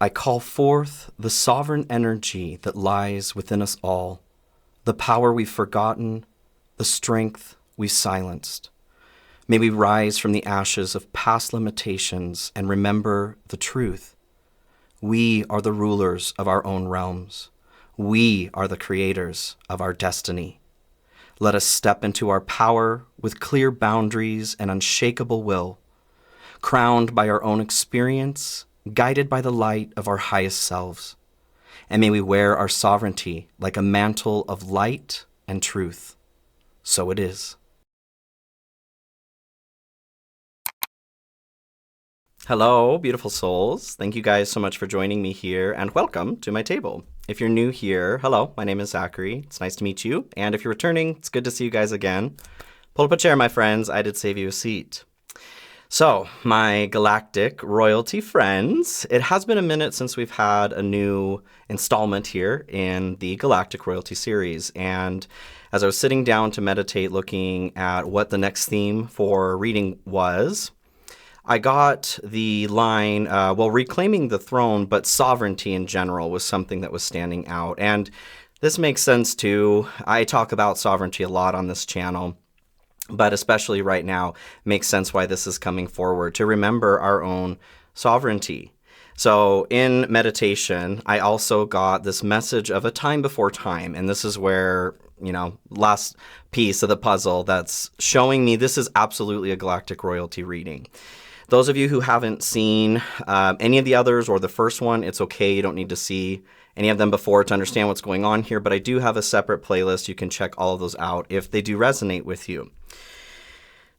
I call forth the sovereign energy that lies within us all, the power we've forgotten, the strength we've silenced. May we rise from the ashes of past limitations and remember the truth. We are the rulers of our own realms. We are the creators of our destiny. Let us step into our power with clear boundaries and unshakable will, crowned by our own experience, guided by the light of our highest selves. And may we wear our sovereignty like a mantle of light and truth. So it is. Hello, beautiful souls. Thank you guys so much for joining me here, and welcome to my table. If you're new here, hello, my name is Zachary. It's nice to meet you. And if you're returning, it's good to see you guys again. Pull up a chair, my friends. I did save you a seat. So, my galactic royalty friends, it has been a minute since we've had a new installment here in the Galactic Royalty series. And as I was sitting down to meditate, looking at what the next theme for reading was, I got the line, reclaiming the throne, but sovereignty in general was something that was standing out. And this makes sense too. I talk about sovereignty a lot on this channel, but especially right now, makes sense why this is coming forward, to remember our own sovereignty. So in meditation, I also got this message of a time before time. And this is where, last piece of the puzzle that's showing me this is absolutely a galactic royalty reading. Those of you who haven't seen any of the others or the first one, it's okay. You don't need to see any of them before to understand what's going on here. But I do have a separate playlist. You can check all of those out if they do resonate with you.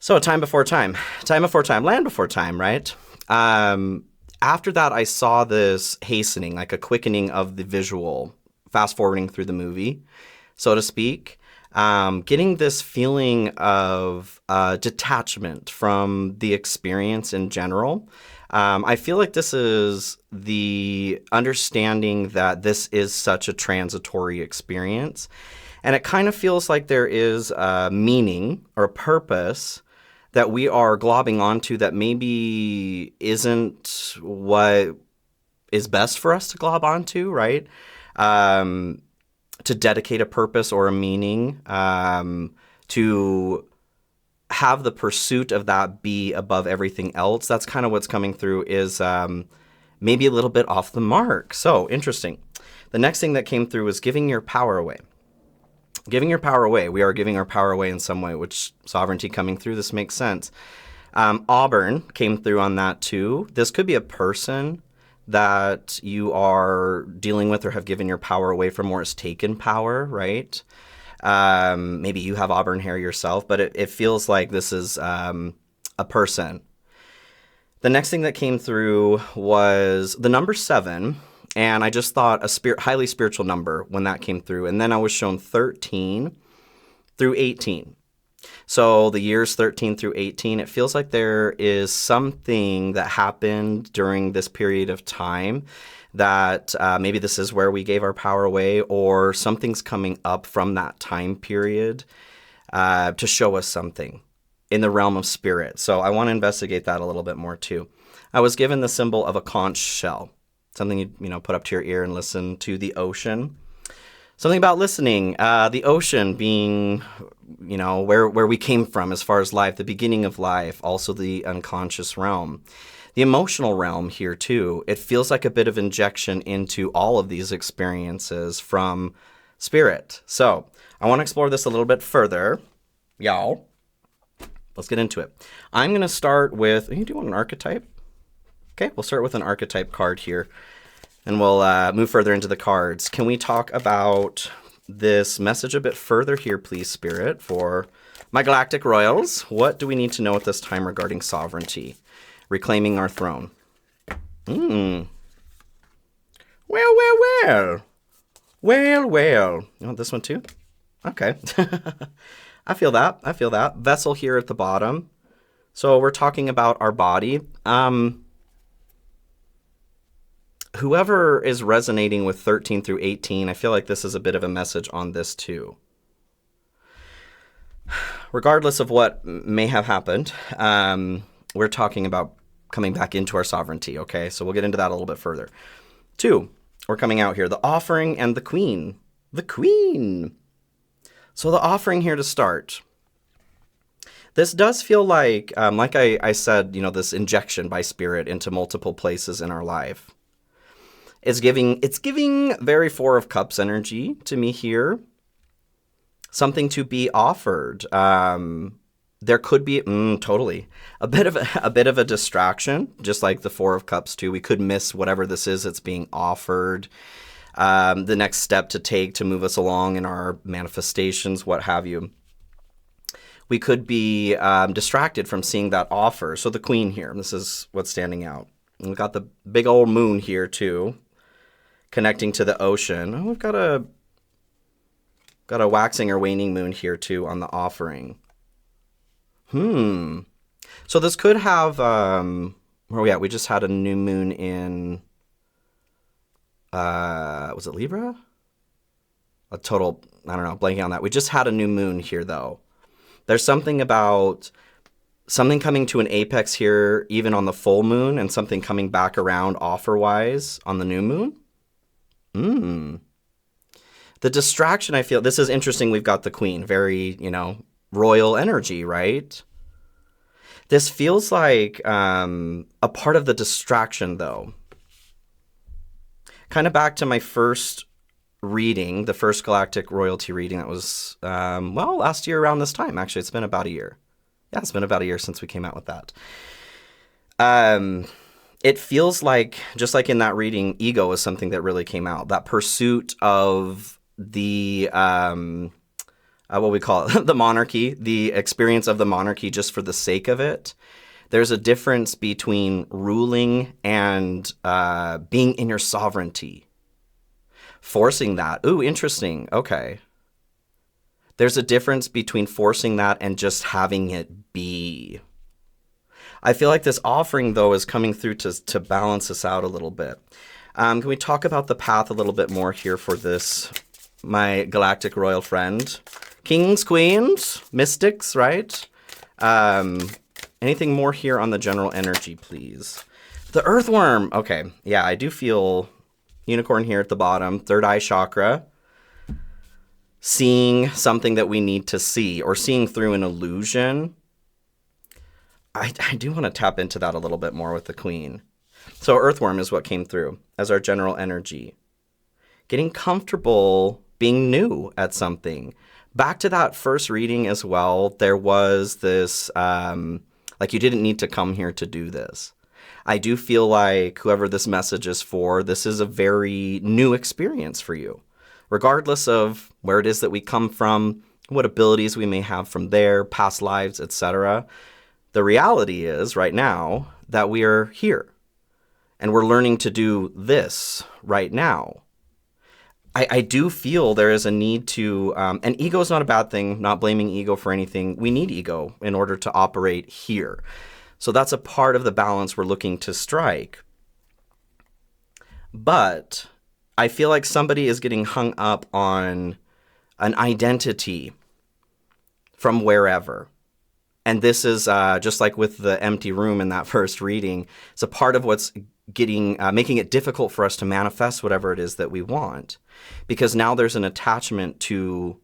So time before time, land before time, right? After that, I saw this hastening, like a quickening of the visual, fast forwarding through the movie, so to speak. Getting this feeling of detachment from the experience in general. I feel like this is the understanding that this is such a transitory experience. And it kind of feels like there is a meaning or a purpose that we are globbing onto that maybe isn't what is best for us to glob onto, right? To dedicate a purpose or a meaning, to have the pursuit of that be above everything else. That's kind of what's coming through is maybe a little bit off the mark. So interesting. The next thing that came through was giving your power away. Giving your power away. We are giving our power away in some way, which sovereignty coming through, this makes sense. Auburn came through on that too. This could be a person that you are dealing with or have given your power away from or has taken power, right? Maybe you have auburn hair yourself, but it feels like this is a person. The next thing that came through was the number 7, and I just thought a highly spiritual number when that came through. And then I was shown 13 through 18. So the years 13 through 18, it feels like there is something that happened during this period of time that maybe this is where we gave our power away, or something's coming up from that time period to show us something in the realm of spirit. So I want to investigate that a little bit more too. I was given the symbol of a conch shell, something you put up to your ear and listen to the ocean. Something about listening, the ocean being, where we came from as far as life, the beginning of life, also the unconscious realm. The emotional realm here too, it feels like a bit of injection into all of these experiences from spirit. So I want to explore this a little bit further. Y'all, let's get into it. I'm going to start with, do you want an archetype? Okay, we'll start with an archetype card here. And we'll move further into the cards. Can we talk about this message a bit further here, please, Spirit, for my galactic royals? What do we need to know at this time regarding sovereignty? Reclaiming our throne. Well. You want this one too? Okay. I feel that. Vessel here at the bottom. So we're talking about our body. Whoever is resonating with 13 through 18, I feel like this is a bit of a message on this too. Regardless of what may have happened, we're talking about coming back into our sovereignty, okay? So we'll get into that a little bit further. Two, we're coming out here. The offering and the queen. The queen. So the offering here to start. This does feel like I said, this injection by spirit into multiple places in our life. It's giving very Four of Cups energy to me here. Something to be offered. There could be totally a bit of a distraction, just like the Four of Cups too. We could miss whatever this is that's being offered. The next step to take to move us along in our manifestations, what have you. We could be distracted from seeing that offer. So the queen here, this is what's standing out. And we've got the big old moon here too, connecting to the ocean. Oh, we've got a waxing or waning moon here too on the offering. So this could have, where are we at? We just had a new moon in, was it Libra? A total, I don't know, blanking on that. We just had a new moon here though. There's something about something coming to an apex here, even on the full moon, and something coming back around offer-wise on the new moon. The distraction, I feel, this is interesting. We've got the queen, very, royal energy, right? This feels like a part of the distraction, though. Kind of back to my first reading, the first Galactic Royalty reading that was, last year around this time. Actually, it's been about a year. Yeah, it's been about a year since we came out with that. It feels like, just like in that reading, ego is something that really came out. That pursuit of the, what we call it, the monarchy, the experience of the monarchy just for the sake of it. There's a difference between ruling and being in your sovereignty. Forcing that. Ooh, interesting. Okay. There's a difference between forcing that and just having it be. I feel like this offering, though, is coming through to balance us out a little bit. Can we talk about the path a little bit more here for this, my galactic royal friend? Kings, queens, mystics, right? Anything more here on the general energy, please? The earthworm. Okay. Yeah, I do feel unicorn here at the bottom. Third eye chakra. Seeing something that we need to see, or seeing through an illusion. I do want to tap into that a little bit more with the queen. So earthworm is what came through as our general energy. Getting comfortable being new at something. Back to that first reading as well, there was this, like you didn't need to come here to do this. I do feel like whoever this message is for, this is a very new experience for you. Regardless of where it is that we come from, what abilities we may have from there, past lives, etc. The reality is right now that we are here and we're learning to do this right now. I do feel there is a need to, and ego is not a bad thing, not blaming ego for anything. We need ego in order to operate here. So that's a part of the balance we're looking to strike. But I feel like somebody is getting hung up on an identity from wherever. And this is just like with the empty room in that first reading. It's a part of what's making it difficult for us to manifest whatever it is that we want. Because now there's an attachment to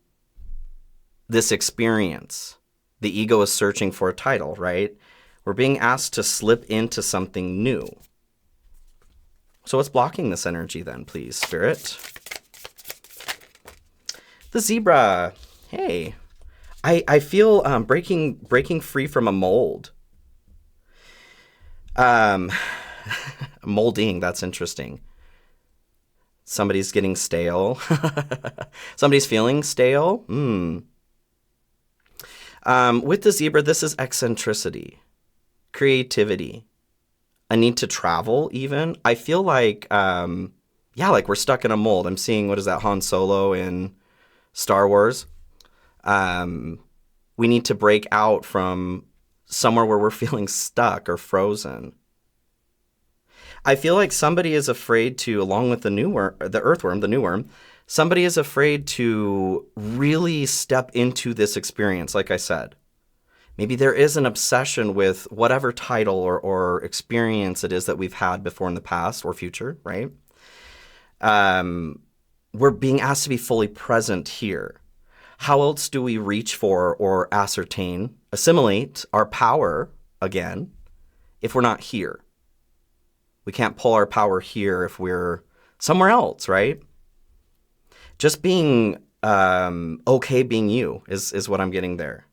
this experience. The ego is searching for a title, right? We're being asked to slip into something new. So what's blocking this energy then, please, Spirit? The zebra. Hey. I feel breaking free from a mold. Molding, that's interesting. Somebody's getting stale. Somebody's feeling stale. With the zebra, this is eccentricity, creativity, a need to travel even. I feel like, like we're stuck in a mold. I'm seeing, what is that, Han Solo in Star Wars? We need to break out from somewhere where we're feeling stuck or frozen. I feel like somebody is afraid to, along with the earthworm, the new worm, somebody is afraid to really step into this experience, like I said. Maybe there is an obsession with whatever title or experience it is that we've had before in the past or future, right? We're being asked to be fully present here. How else do we reach for or ascertain, assimilate our power again if we're not here? We can't pull our power here if we're somewhere else, right? Just being okay being you is what I'm getting there.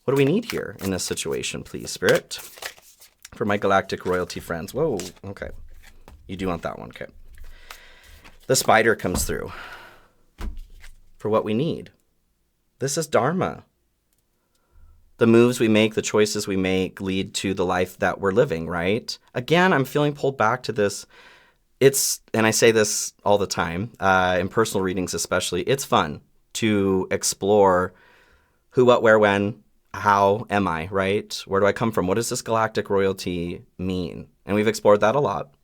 What do we need here in this situation, please, Spirit? For my galactic royalty friends. Whoa, okay. You do want that one, okay. The spider comes through for what we need. This is Dharma. The moves we make, the choices we make lead to the life that we're living, right? Again, I'm feeling pulled back to this. And I say this all the time, in personal readings especially, it's fun to explore who, what, where, when, how am I, right? Where do I come from? What does this galactic royalty mean? And we've explored that a lot.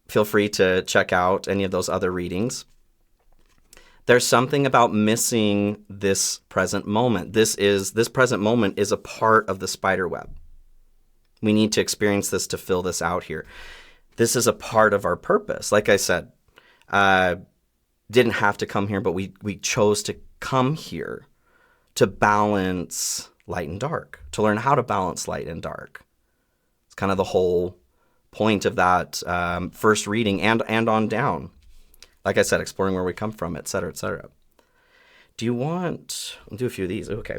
Feel free to check out any of those other readings. There's something about missing this present moment. This present moment is a part of the spider web. We need to experience this to fill this out here. This is a part of our purpose. Like I said, didn't have to come here, but we chose to come here to balance light and dark, to learn how to balance light and dark. It's kind of the whole point of that first reading and on down. Like I said, exploring where we come from, et cetera, et cetera. I'll do a few of these. Okay.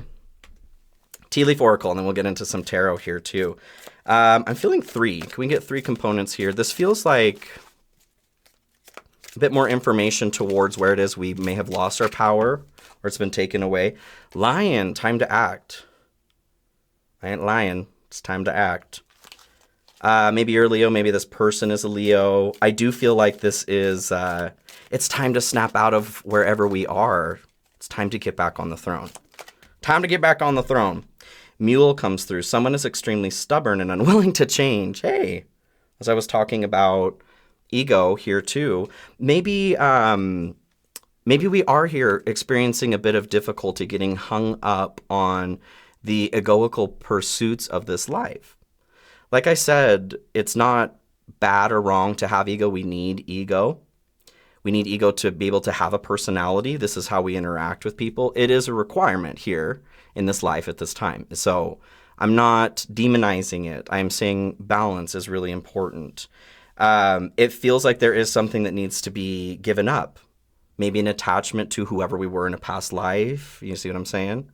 Tea Leaf Oracle, and then we'll get into some tarot here too. I'm feeling 3. Can we get 3 components here? This feels like a bit more information towards where it is we may have lost our power or it's been taken away. Lion, time to act. I ain't lying. It's time to act. Maybe you're a Leo. Maybe this person is a Leo. I do feel like this is, it's time to snap out of wherever we are. It's time to get back on the throne. Time to get back on the throne. Mule comes through. Someone is extremely stubborn and unwilling to change. Hey, as I was talking about ego here too, maybe we are here experiencing a bit of difficulty getting hung up on the egoical pursuits of this life. Like I said, it's not bad or wrong to have ego. We need ego. We need ego to be able to have a personality. This is how we interact with people. It is a requirement here in this life at this time. So I'm not demonizing it. I'm saying balance is really important. It feels like there is something that needs to be given up. Maybe an attachment to whoever we were in a past life. You see what I'm saying?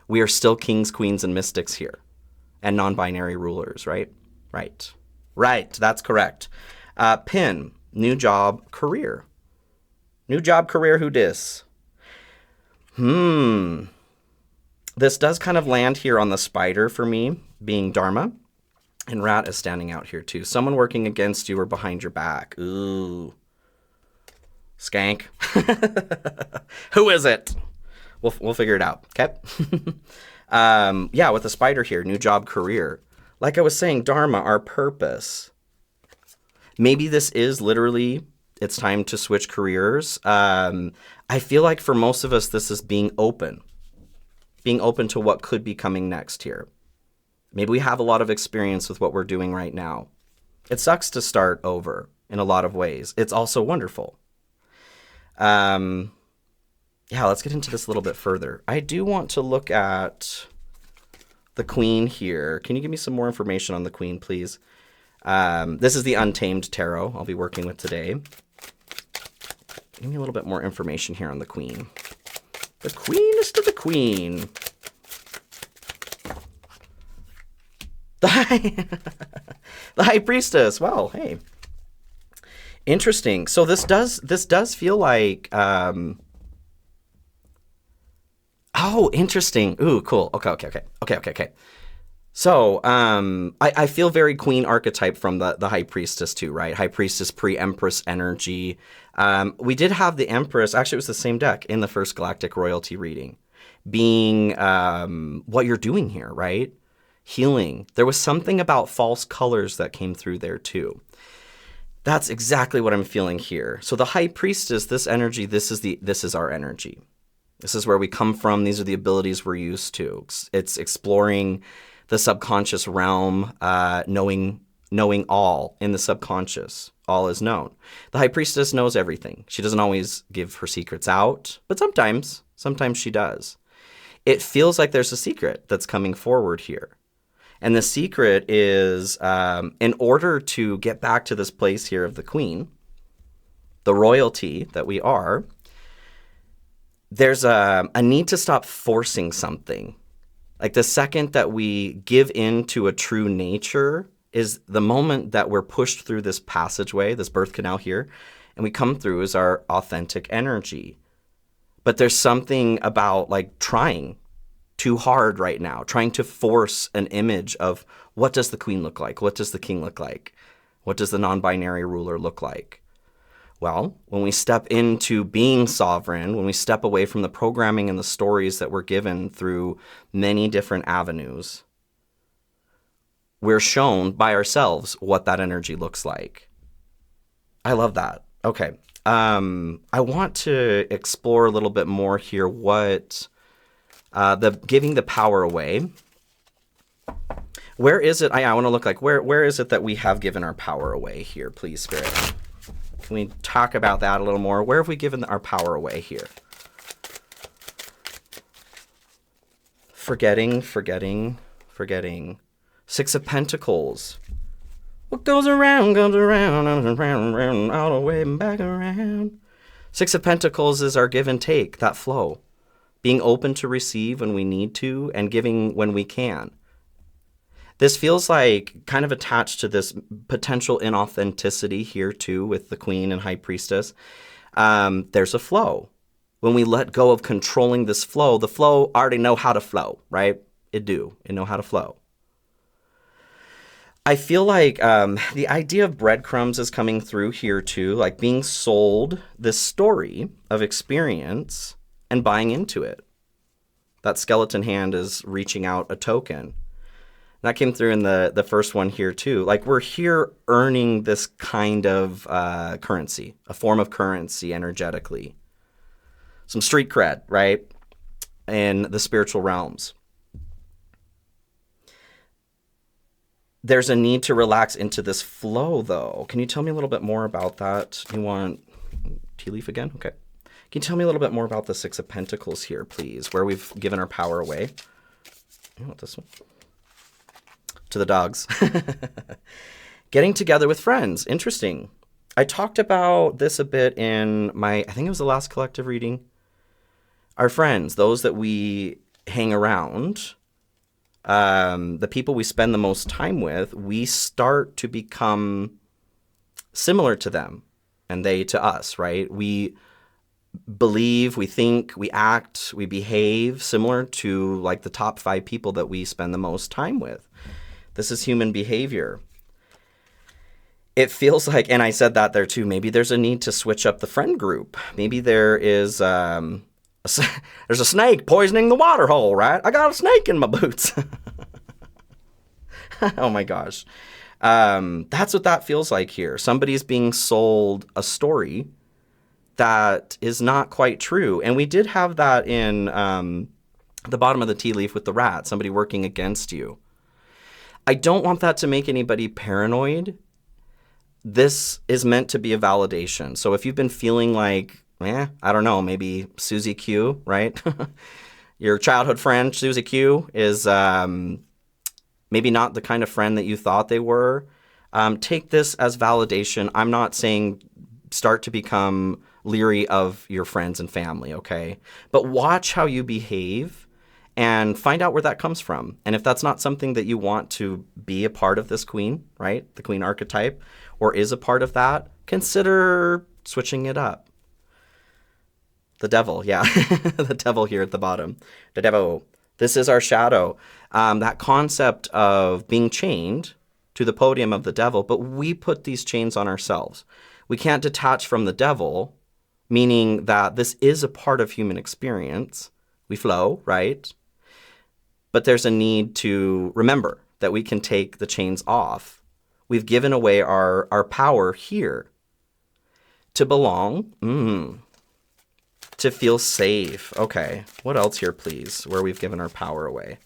We are still kings, queens, and mystics here. And non-binary rulers, right? Right. That's correct. Pin, new job, career. New job, career, who dis? This does kind of land here on the spider for me, being Dharma. And rat is standing out here too. Someone working against you or behind your back. Ooh. Skank. Who is it? We'll figure it out, okay? Yeah, with the spider here, new job, career. Like I was saying, Dharma, our purpose. Maybe this is literally, it's time to switch careers. I feel like for most of us, this is being open to what could be coming next here. Maybe we have a lot of experience with what we're doing right now. It sucks to start over in a lot of ways. It's also wonderful. Yeah, let's get into this a little bit further. I do want to look at the Queen here. Can you give me some more information on the Queen, please? This is the Untamed Tarot I'll be working with today. Give me a little bit more information here on the Queen. The Queenest of the Queen. The High Priestess. Well, hey. Interesting. So this does feel like oh, interesting. Ooh, cool. Okay. So, I feel very queen archetype from the High Priestess too, right? High Priestess, pre-Empress energy. We did have the Empress, actually it was the same deck in the first Galactic Royalty reading, being what you're doing here, right? Healing. There was something about false colors that came through there too. That's exactly what I'm feeling here. So the High Priestess, this energy, this is our energy. This is where we come from. These are the abilities we're used to. It's exploring the subconscious realm, knowing knowing all in the subconscious. All is known. The high priestess knows everything. She doesn't always give her secrets out, but sometimes she does. It feels like there's a secret that's coming forward here. And the secret is, in order to get back to this place here of the queen, the royalty that we are, there's a need to stop forcing something. Like the second that we give in to a true nature is the moment that we're pushed through this passageway, this birth canal here, and we come through as our authentic energy. But there's something about like trying too hard right now, trying to force an image of what does the queen look like? What does the king look like? What does the non-binary ruler look like? Well, when we step into being sovereign, when we step away from the programming and the stories that we're given through many different avenues, we're shown by ourselves what that energy looks like. I love that. Okay. I want to explore a little bit more here what the giving the power away. Where is it? I want to look like where is it that we have given our power away here, please, Spirit? Can we talk about that a little more? Where have we given our power away here? Forgetting. Six of Pentacles. What goes around, all the way and back around. Six of Pentacles is our give and take, that flow. Being open to receive when we need to and giving when we can. This feels like kind of attached to this potential inauthenticity here too with the Queen and High Priestess. There's a flow. When we let go of controlling this flow, the flow already know how to flow, right? It know how to flow. I feel like the idea of breadcrumbs is coming through here too, like being sold this story of experience and buying into it. That skeleton hand is reaching out a token. That came through in the first one here too. Like we're here earning this kind of currency, a form of currency energetically. Some street cred, right? In the spiritual realms. There's a need to relax into this flow though. Can you tell me a little bit more about that? You want tea leaf again? Okay. Can you tell me a little bit more about the Six of Pentacles here, please? Where we've given our power away. You want this one? To the dogs. Getting together with friends. Interesting. I talked about this a bit in I think it was the last collective reading. Our friends, those that we hang around, the people we spend the most time with, we start to become similar to them and they to us, right? We believe, we think, we act, we behave similar to like the top 5 people that we spend the most time with. This is human behavior. It feels like, and I said that there too, maybe there's a need to switch up the friend group. Maybe there is, there's a snake poisoning the water hole, right? I got a snake in my boots. Oh my gosh. That's what that feels like here. Somebody's being sold a story that is not quite true. And we did have that in the bottom of the tea leaf with the rat, somebody working against you. I don't want that to make anybody paranoid. This is meant to be a validation. So if you've been feeling like, I don't know, maybe Susie Q, right? Your childhood friend, Susie Q, is maybe not the kind of friend that you thought they were. Take this as validation. I'm not saying start to become leery of your friends and family, okay? But watch how you behave and find out where that comes from. And if that's not something that you want to be a part of this queen, right? The queen archetype, or is a part of that, consider switching it up. The devil, yeah. The devil here at the bottom. The devil. This is our shadow. That concept of being chained to the podium of the devil, but we put these chains on ourselves. We can't detach from the devil, meaning that this is a part of human experience. We flow, right? But there's a need to remember that we can take the chains off. We've given away our power here to belong, to feel safe. Okay, what else here, please, where we've given our power away?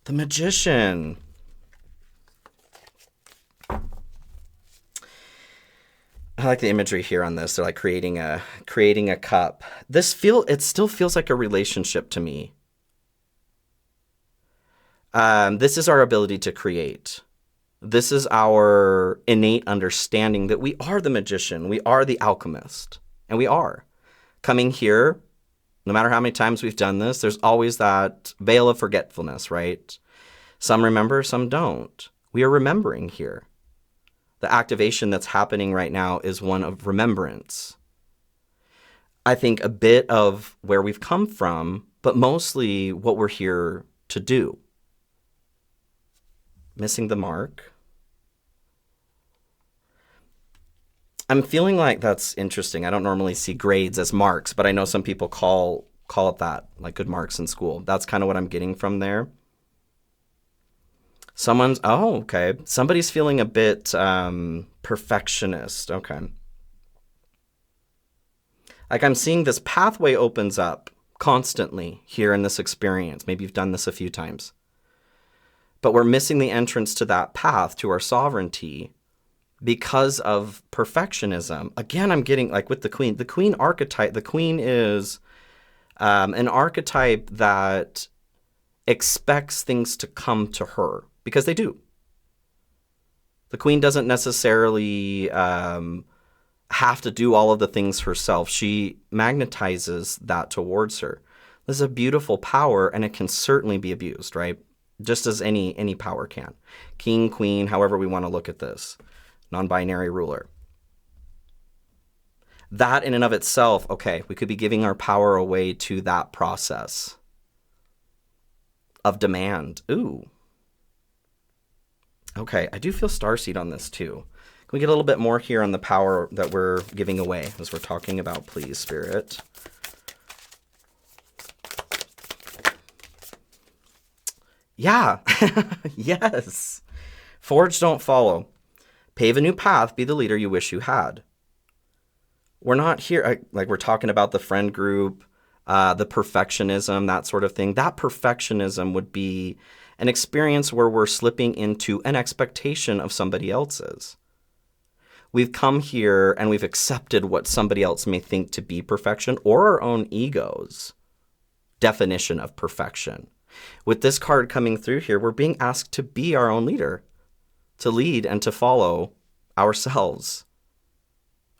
The Magician. I like the imagery here on this. They're like creating a cup. It still feels like a relationship to me. This is our ability to create. This is our innate understanding that we are the magician. We are the alchemist. And we are. Coming here, no matter how many times we've done this, there's always that veil of forgetfulness, right? Some remember, some don't. We are remembering here. The activation that's happening right now is one of remembrance. I think a bit of where we've come from, but mostly what we're here to do. Missing the mark. I'm feeling like that's interesting. I don't normally see grades as marks, but I know some people call it that, like good marks in school. That's kind of what I'm getting from there. Okay. Somebody's feeling a bit perfectionist. Okay. Like I'm seeing this pathway opens up constantly here in this experience. Maybe you've done this a few times. But we're missing the entrance to that path, to our sovereignty, because of perfectionism. Again, I'm getting like with the queen archetype. The queen is an archetype that expects things to come to her because they do. The queen doesn't necessarily have to do all of the things herself. She magnetizes that towards her. This is a beautiful power, and it can certainly be abused, right? Just as any power can. King, queen, however we want to look at this. Non-binary ruler. That in and of itself, okay, we could be giving our power away to that process of demand. Ooh. Okay, I do feel starseed on this too. Can we get a little bit more here on the power that we're giving away as we're talking about, please, Spirit? Yeah. Yes. Forge, don't follow. Pave a new path. Be the leader you wish you had. We're not here, like we're talking about the friend group, the perfectionism, that sort of thing. That perfectionism would be an experience where we're slipping into an expectation of somebody else's. We've come here and we've accepted what somebody else may think to be perfection or our own ego's definition of perfection. With this card coming through here, we're being asked to be our own leader, to lead and to follow ourselves.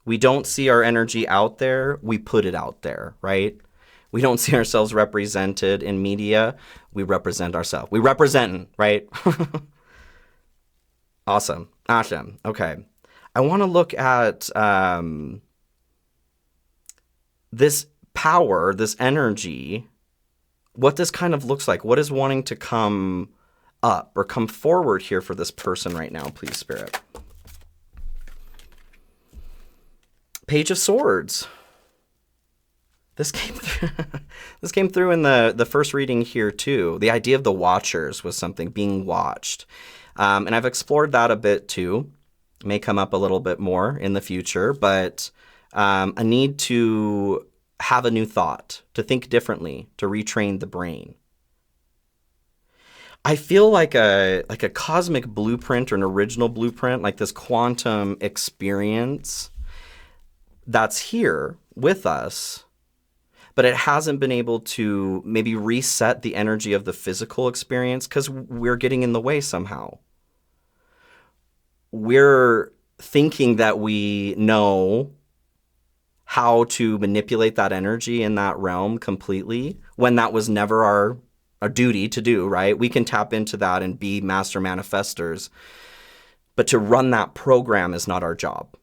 We don't see our energy out there, we put it out there, right? We don't see ourselves represented in media, we represent ourselves. We represent, right? Awesome. Okay. I want to look at this power, this energy, what this kind of looks like. What is wanting to come up or come forward here for this person right now, please, Spirit? Page of Swords. This came through in the first reading here too. The idea of the Watchers was something being watched. And I've explored that a bit too. It may come up a little bit more in the future, but a need to have a new thought, to think differently, to retrain the brain. I feel like a cosmic blueprint or an original blueprint, like this quantum experience that's here with us, but it hasn't been able to maybe reset the energy of the physical experience because we're getting in the way somehow. We're thinking that we know how to manipulate that energy in that realm completely when that was never our duty to do, right? We can tap into that and be master manifestors, but to run that program is not our job.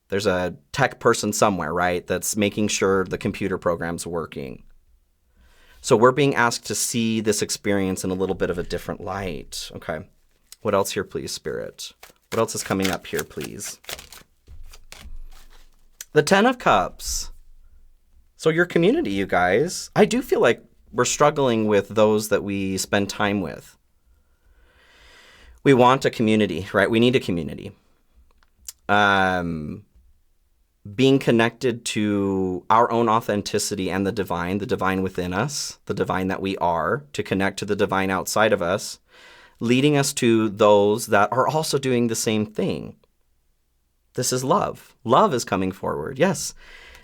There's a tech person somewhere, right, that's making sure the computer program's working. So we're being asked to see this experience in a little bit of a different light. Okay. What else here, please, Spirit? What else is coming up here, please? The Ten of Cups. So your community, you guys. I do feel like we're struggling with those that we spend time with. We want a community, right? We need a community. being connected to our own authenticity and the divine within us, the divine that we are, to connect to the divine outside of us, leading us to those that are also doing the same thing. This is love. Love is coming forward. Yes.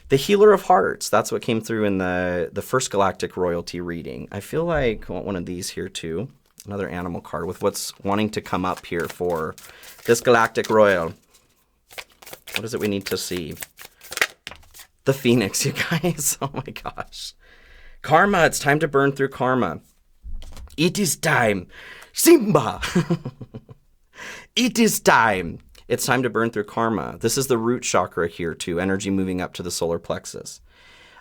The healer of hearts. That's what came through in the first galactic royalty reading. I feel like I want one of these here too. Another animal card with what's wanting to come up here for this galactic royal. What is it we need to see? The Phoenix, you guys. Oh my gosh. Karma. It's time to burn through karma. It is time. Simba. It is time. It's time to burn through karma. This is the root chakra here too. Energy moving up to the solar plexus.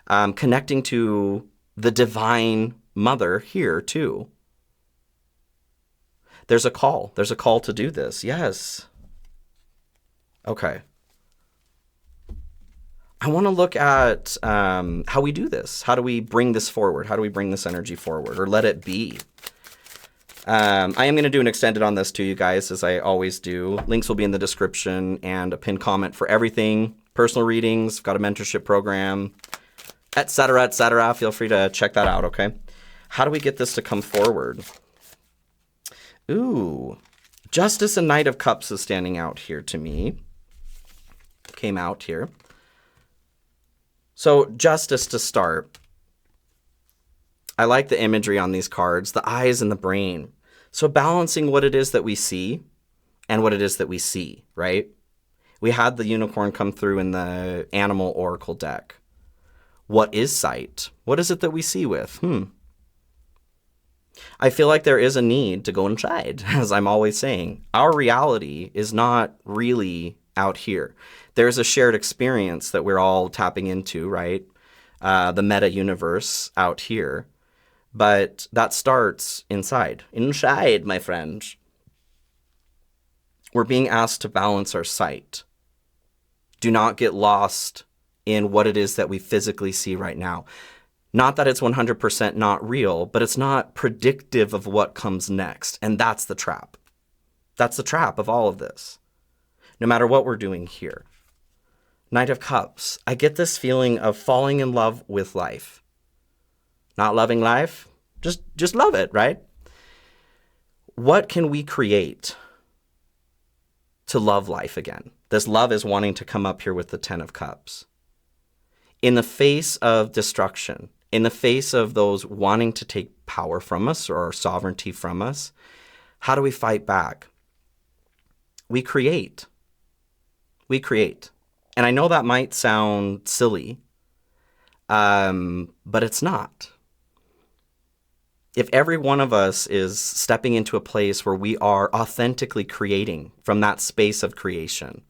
Connecting to the divine mother here too. There's a call. There's a call to do this. Yes. Okay. I want to look at how we do this. How do we bring this forward? How do we bring this energy forward or let it be? I am going to do an extended on this too, you guys, as I always do. Links will be in the description and a pinned comment for everything. Personal readings, got a mentorship program, etc., etc. Feel free to check that out, okay? How do we get this to come forward? Ooh, Justice and Knight of Cups is standing out here to me. Came out here. So Justice to start. I like the imagery on these cards, the eyes and the brain. So balancing what it is that we see and what it is that we see, right? We had the unicorn come through in the animal oracle deck. What is sight? What is it that we see with? I feel like there is a need to go inside, as I'm always saying. Our reality is not really out here. There's a shared experience that we're all tapping into, right? The meta universe out here. But that starts inside. Inside, my friends. We're being asked to balance our sight. Do not get lost in what it is that we physically see right now. Not that it's 100% not real, but it's not predictive of what comes next. And that's the trap. That's the trap of all of this. No matter what we're doing here. Knight of Cups. I get this feeling of falling in love with life. Not loving life, just love it, right? What can we create to love life again? This love is wanting to come up here with the Ten of Cups. In the face of destruction, in the face of those wanting to take power from us or our sovereignty from us, how do we fight back? We create. We create. And I know that might sound silly, but it's not. If every one of us is stepping into a place where we are authentically creating from that space of creation,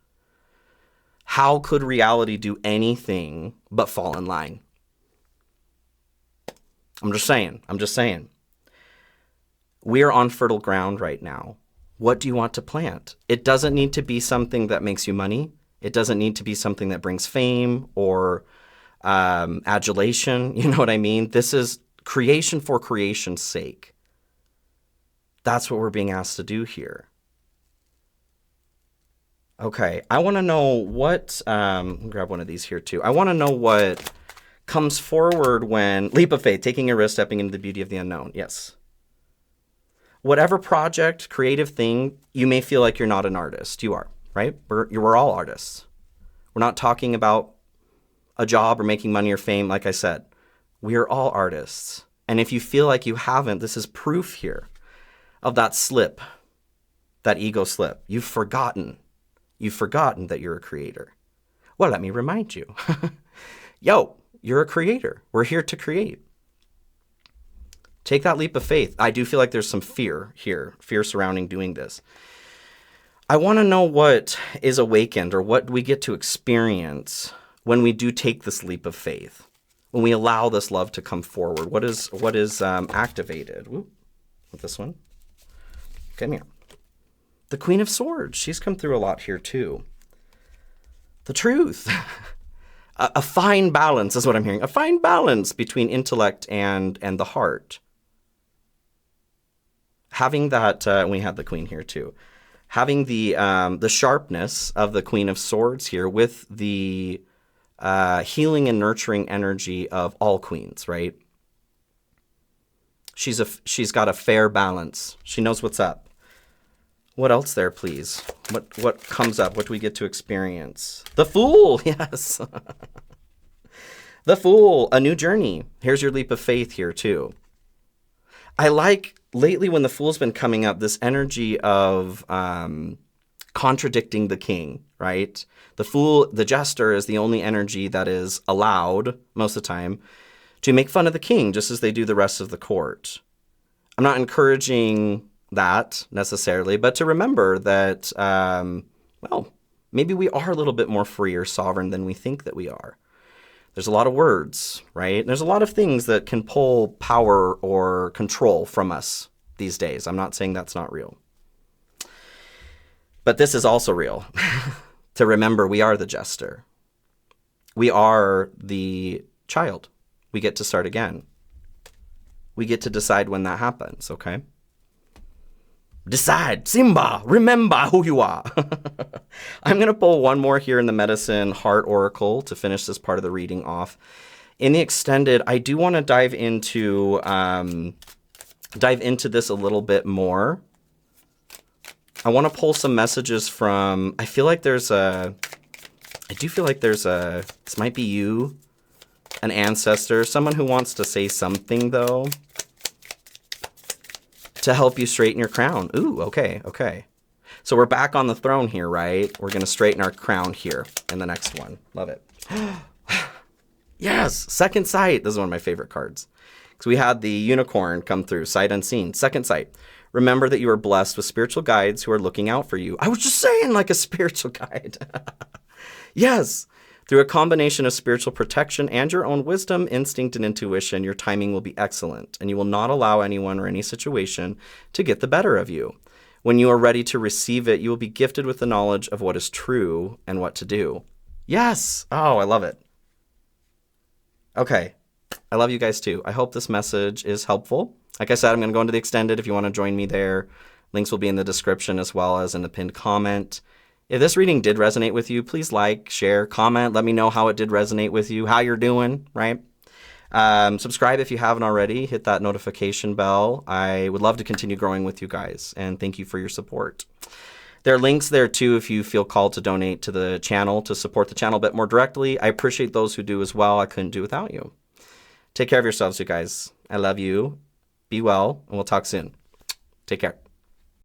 how could reality do anything but fall in line? I'm just saying. We are on fertile ground right now. What do you want to plant? It doesn't need to be something that makes you money. It doesn't need to be something that brings fame or adulation. You know what I mean? This is creation for creation's sake. That's what we're being asked to do here. Okay, I want to know what, grab one of these here too. I want to know what comes forward when, leap of faith, taking a risk, stepping into the beauty of the unknown. Yes. Whatever project, creative thing, you may feel like you're not an artist. You are, right? We're all artists. We're not talking about a job or making money or fame. Like I said, we are all artists. And if you feel like you haven't, this is proof here of that slip, that ego slip. You've forgotten that you're a creator. Well, let me remind you. Yo, you're a creator. We're here to create. Take that leap of faith. I do feel like there's some fear here, fear surrounding doing this. I want to know what is awakened or what we get to experience when we do take this leap of faith, when we allow this love to come forward. What is activated? Ooh, with this one. Come here. The Queen of Swords. She's come through a lot here too. The truth. A fine balance is what I'm hearing. A fine balance between intellect and the heart. Having that, we have the Queen here too. Having the sharpness of the Queen of Swords here with the healing and nurturing energy of all queens, right? She's got a fair balance. She knows what's up. What else there, please? What comes up? What do we get to experience? The Fool, yes. The Fool, a new journey. Here's your leap of faith here too. I like lately when the Fool's been coming up, this energy of contradicting the king, right? The Fool, the jester, is the only energy that is allowed most of the time to make fun of the king, just as they do the rest of the court. I'm not encouraging that necessarily, but to remember that, well, maybe we are a little bit more free or sovereign than we think that we are. There's a lot of words, right? There's a lot of things that can pull power or control from us these days. I'm not saying that's not real. But this is also real. To remember, we are the jester. We are the child. We get to start again. We get to decide when that happens, okay? Decide, Simba, remember who you are. I'm going to pull one more here in the Medicine Heart Oracle to finish this part of the reading off. In the extended, I do want to dive into this a little bit more. I want to pull some messages from, I do feel like there's a, this might be you, an ancestor, someone who wants to say something though, to help you straighten your crown. Ooh, okay. So we're back on the throne here, right? We're going to straighten our crown here in the next one. Love it. Yes, second sight. This is one of my favorite cards. Because we had the unicorn come through, sight unseen. Second sight. Remember that you are blessed with spiritual guides who are looking out for you. I was just saying, like a spiritual guide. Yes. Through a combination of spiritual protection and your own wisdom, instinct, and intuition, your timing will be excellent, and you will not allow anyone or any situation to get the better of you. When you are ready to receive it, you will be gifted with the knowledge of what is true and what to do. Yes! Oh, I love it. Okay. I love you guys too. I hope this message is helpful. Like I said, I'm going to go into the extended if you want to join me there. Links will be in the description as well as in the pinned comment. If this reading did resonate with you, please like, share, comment. Let me know how it did resonate with you, how you're doing, right? Subscribe if you haven't already. Hit that notification bell. I would love to continue growing with you guys, and thank you for your support. There are links there too if you feel called to donate to the channel, to support the channel a bit more directly. I appreciate those who do as well. I couldn't do without you. Take care of yourselves, you guys. I love you. Be well, and we'll talk soon. Take care.